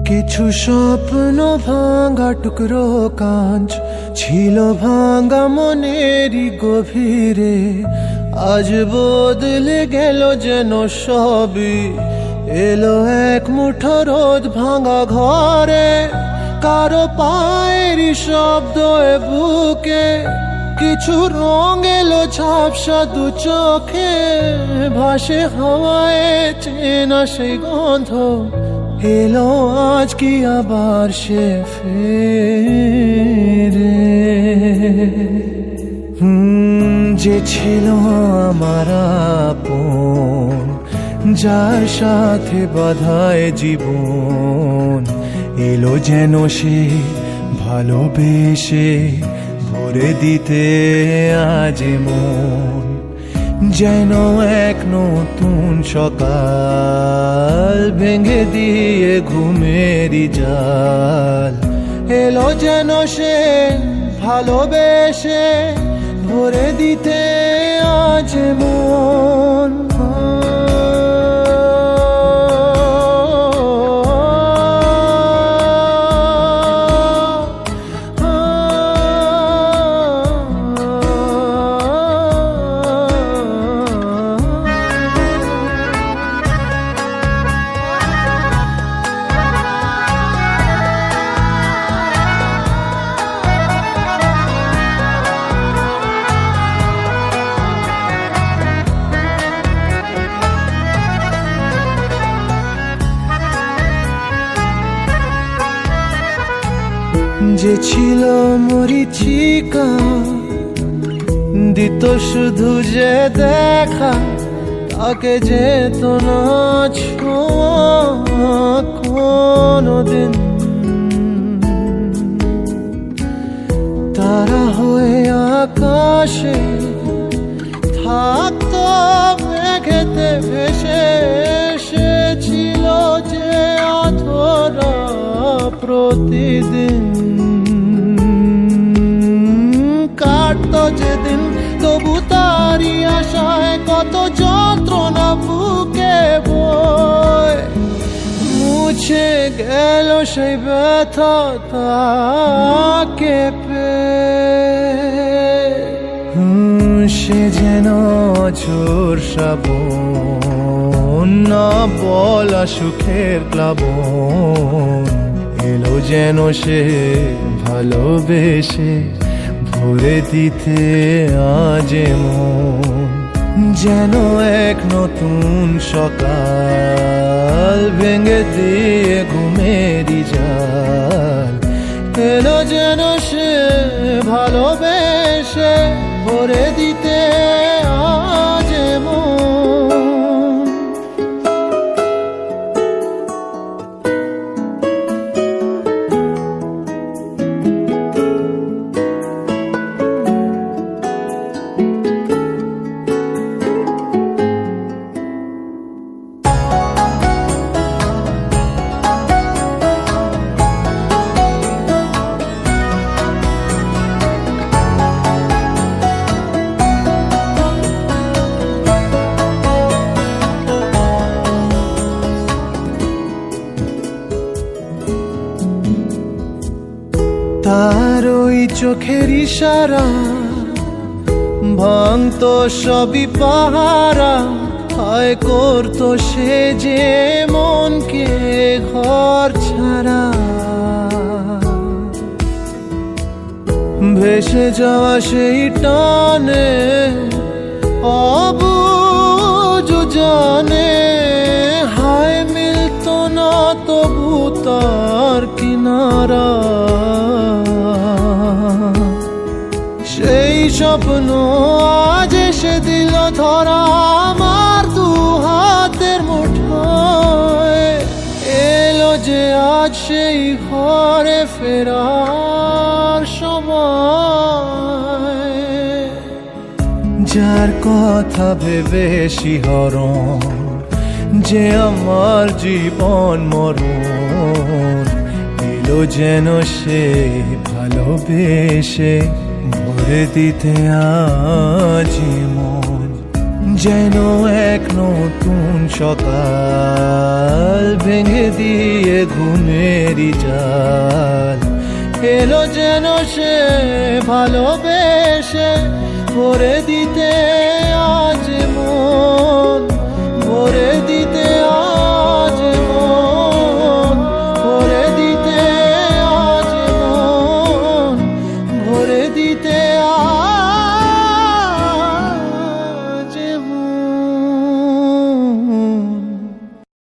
কিছু স্বপ্ন ভাঙা টুকরো কাঁচ ছিল ভাঙা মনেরই গভীরে, আজ বদলে গেল যেন সবই। এলো এক মুঠো রোদ ভাঙা ঘরে, কারো পায়েরই শব্দ এ বুকে, কিছু রং এলো ঝাপসা দু চোখে, ভাসে হাওয়ায় চেনা সেই গন্ধ। এলো আজ কি আবার সে ফেরে? যে ছিল আমার আপন, যার সাথে বাঁধায় জীবন, এলো যেন সে ভালোবেসে ভরে দিতে আজ মন। যেন এক নতুন সকাল ভেঙে দিয়ে ঘুমেরই জাল, এলো যেন সে ভালোবেসে ভরে দিতে আজ মন। যে ছিল মরিচিকা, দিত শুধু যে দেখা, তাকে যেত না ছোঁয়া কোনোদিন। তারা হয়ে আকাশে থাকতো মেঘেতে ভেসে, এসেছিল যে অধরা প্রতিদিন। কাটতো যেদিন তবু তারই আশায় কত যন্ত্রণা বুকে বয়, মুছে গেল সেই ব্যথা তাকে পেয়ে। সে যেন ঝোর শ্রাবণ, না বলা সুখের প্লাবন, এলো যেন সে ভালোবেসে ভরে দিতে আজ মন। যেন এক নতুন সকাল ভেঙে দিয়ে ঘুমেরই জাল, এলো যেন সে ভালোবেসে ভরে দিতে আজ মন। তার ওই চোখের ইশারা ভাঙতো সবই পাহারা, হায় করতো সে যে মনকে ঘর ছাড়া। ভেসে যাওয়া সেই টানে অবুঝ জানে, হায় মিলতো না তবু তার কিনারা। সেই স্বপ্ন আজ এসে দিল ধরা আমার দু হাতের মুঠোয়, এলো যে আজ সেই ঘরে ফেরার সময়। যার কথা ভেবে শিহরণ, যে আমার জীবন মরণ, এলো যেন সে ভালোবেসে ভরে দিতে আজ মন। যেন এক নতুন সকাল ভেঙে দিয়ে ঘুমেরই জাল এলো যেন সে ভালোবেসে ভরে দিতে আজ মন ভরে দিতে আজ মন ভরে দিতে আজ মন ভরে দিতে